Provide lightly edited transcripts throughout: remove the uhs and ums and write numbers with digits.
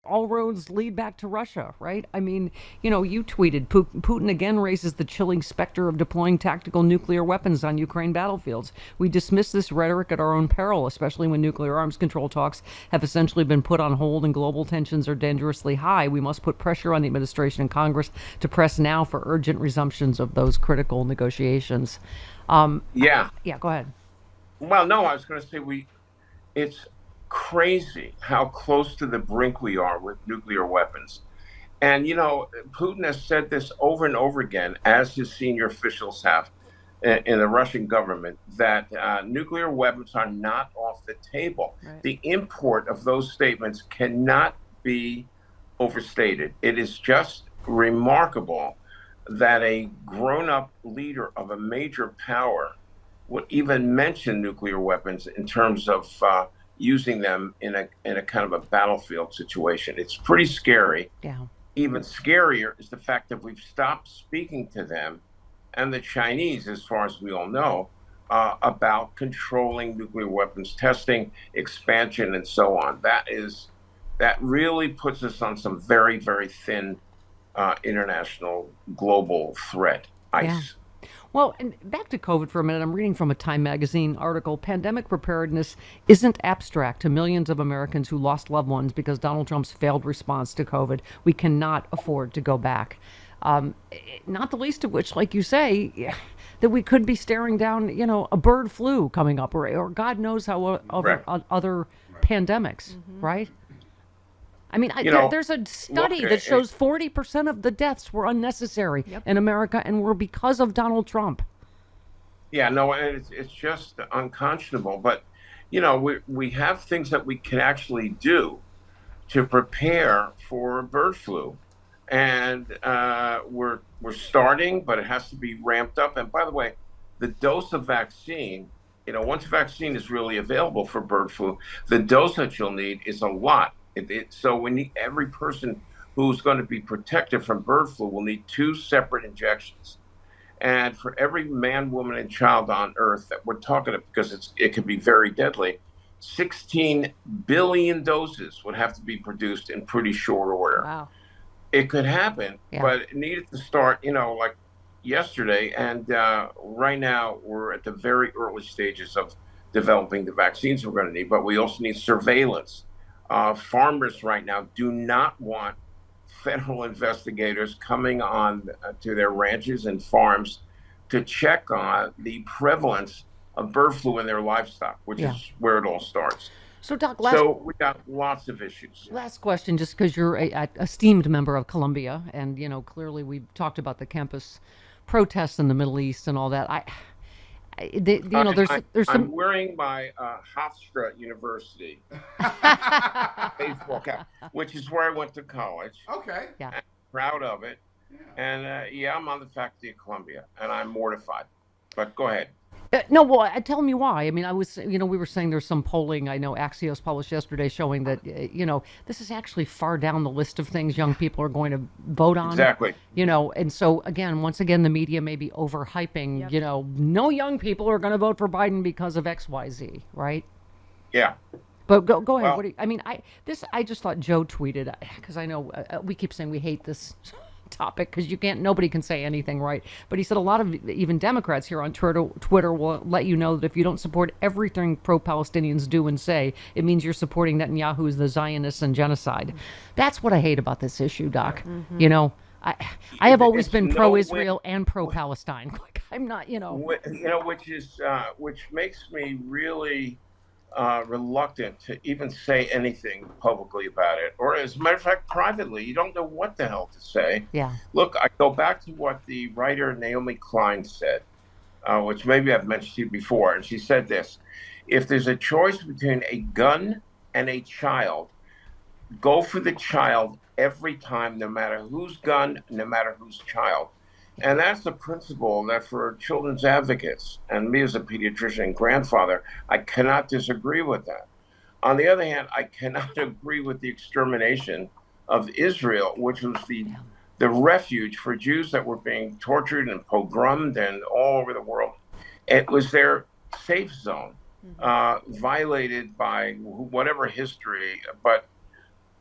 all roads lead back to Russia, right? I mean, you tweeted Putin again raises the chilling specter of deploying tactical nuclear weapons on Ukraine battlefields. We dismiss this rhetoric at our own peril, especially when nuclear arms control talks have essentially been put on hold and global tensions are dangerously high. We must put pressure on the administration and Congress to press now for urgent resumptions of those critical negotiations. Yeah. Yeah, go ahead. Well, no, I was going to say it's crazy how close to the brink we are with nuclear weapons. And, Putin has said this over and over again, as his senior officials have in the Russian government, that nuclear weapons are not off the table. Right. The import of those statements cannot be overstated. It is just remarkable that a grown up leader of a major power would even mention nuclear weapons in terms of using them in a kind of a battlefield situation. It's pretty scary. Yeah. Even scarier is the fact that we've stopped speaking to them and the Chinese, as far as we all know, about controlling nuclear weapons testing, expansion, and so on. That really puts us on some very, very thin international global threat Yeah. ice. Well, and back to COVID for a minute. I'm reading from a Time magazine article. Pandemic preparedness isn't abstract to millions of Americans who lost loved ones because Donald Trump's failed response to COVID. We cannot afford to go back. Not the least of which, like you say, that we could be staring down, a bird flu coming up, or God knows how Correct. other pandemics, right? I mean, You know, there's a look, study that shows 40% of the deaths were unnecessary in America and were because of Donald Trump. yeah, no, and it's just unconscionable. But we have things that we can actually do to prepare for bird flu, and we're starting, but it has to be ramped up. And by the way, the dose of vaccine, once vaccine is really available for bird flu, the dose that you'll need is a lot. So we need every person who's going to be protected from bird flu will need two separate injections. And for every man, woman, and child on Earth that we're talking about, because it can be very deadly, 16 billion doses would have to be produced in pretty short order. Wow. It could happen, Yeah. but it needed to start, like yesterday. And right now, we're at the very early stages of developing the vaccines we're going to need, but we also need surveillance. Farmers right now do not want federal investigators coming on to their ranches and farms to check on the prevalence of bird flu in their livestock, which Yeah. is where it all starts. So, Doc, So we got lots of issues. last question, just because you're a esteemed member of Columbia, and clearly we've talked about the campus protests in the Middle East and all that. There's I'm some. wearing my Hofstra University baseball cap, which is where I went to college. Okay. Yeah. I'm proud of it. Yeah. And yeah, I'm on the faculty of Columbia, and I'm mortified. But go ahead. No, well, tell me why. I mean, we were saying there's some polling. I know Axios published yesterday showing that, this is actually far down the list of things young people are going to vote on. Exactly. And so once again, the media may be overhyping, no young people are going to vote for Biden because of X, Y, Z, right? Yeah. But go ahead. Well, What do you, I mean, I just thought Joe tweeted, because I know we keep saying we hate this topic because nobody can say anything right. But he said a lot of even Democrats here on Twitter will let you know that if you don't support everything pro-Palestinians do and say, it means you're supporting Netanyahu's the Zionists and genocide. That's what I hate about this issue, Doc. I have always it's been no pro-Israel and way, pro-Palestine. Like I'm not, which makes me really reluctant to even say anything publicly about it, or as a matter of fact, privately. You don't know what the hell to say. Yeah. Look, I go back to what the writer Naomi Klein said, which maybe I've mentioned to you before, and she said this: if there's a choice between a gun and a child, go for the child every time, no matter whose gun, no matter whose child. And that's the principle that for children's advocates and me as a pediatrician and grandfather, I cannot disagree with that. On the other hand, I cannot agree with the extermination of Israel, which was the refuge for Jews that were being tortured and pogromed and all over the world. It was their safe zone, violated by whatever history. But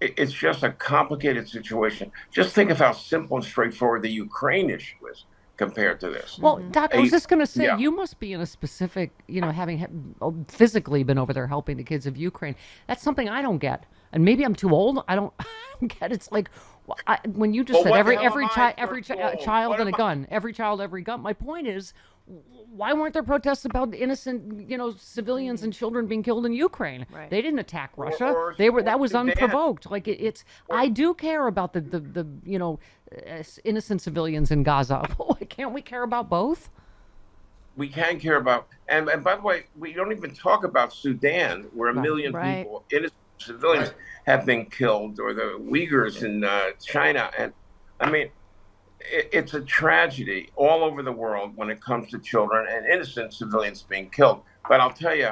it's just a complicated situation. Just think of how simple and straightforward the Ukraine issue is compared to this. Well, Doc, I was A- just going to say, yeah. you must be in a specific, having physically been over there helping the kids of Ukraine. That's something I don't get. And maybe I'm too old. I don't, I don't get. It's like when you just Well, said what the hell every am child, I for child What and am a gun, every child, every gun. My point is, why weren't there protests about innocent, civilians and children being killed in Ukraine? Right. They didn't attack Russia. or That was Sudan? unprovoked. Like it's. I do care about the innocent civilians in Gaza. Why can't we care about both? We can care about, and by the way, we don't even talk about Sudan, where a Right. million Right. people, innocent civilians, have been killed, or the Uyghurs in China. And I mean, it's a tragedy all over the world when it comes to children and innocent civilians being killed. But I'll tell you,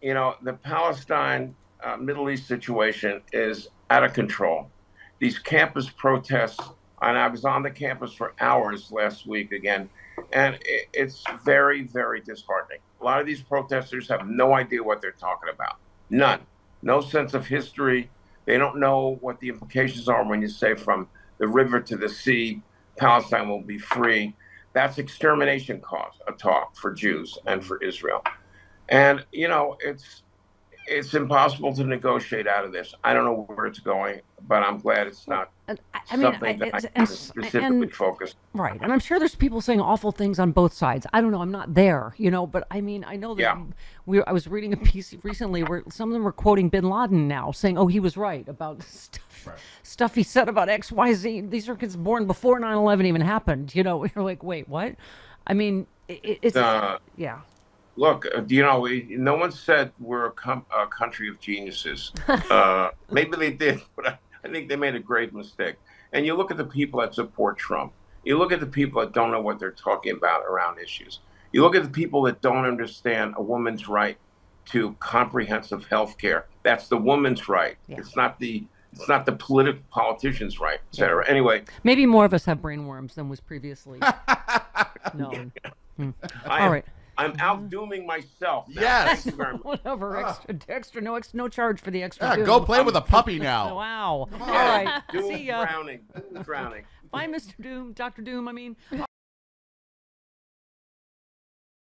the Palestine Middle East situation is out of control. These campus protests, and I was on the campus for hours last week again, and it's very, very disheartening. A lot of these protesters have no idea what they're talking about. None. No sense of history. They don't know what the implications are when you say from the river to the sea, Palestine will be free. That's extermination cause, a talk for Jews and for Israel. And, it's impossible to negotiate out of this. I don't know where it's going, but I'm glad it's not something that I can specifically focus. Right. And I'm sure there's people saying awful things on both sides. I don't know. I'm not there, but I mean, I know that Yeah. I was reading a piece recently where some of them were quoting bin Laden now, saying, oh, he was right about stuff he said about XYZ. These are kids born before 9/11 even happened. You're like, wait, what? I mean, it's, yeah. Look, no one said we're a country of geniuses. Maybe they did, but I think they made a grave mistake. And you look at the people that support Trump. You look at the people that don't know what they're talking about around issues. You look at the people that don't understand a woman's right to comprehensive health care. That's the woman's right. Yeah. It's not the politician's right, et cetera. Yeah. Anyway, maybe more of us have brainworms than was previously known. All right. I'm out dooming myself now. Yes. Thank you very much. Whatever. Extra. No charge for the extra. Go play with a puppy now. Wow. All right. Doom See ya. drowning. Bye, Mr. Doom. Dr. Doom, I mean.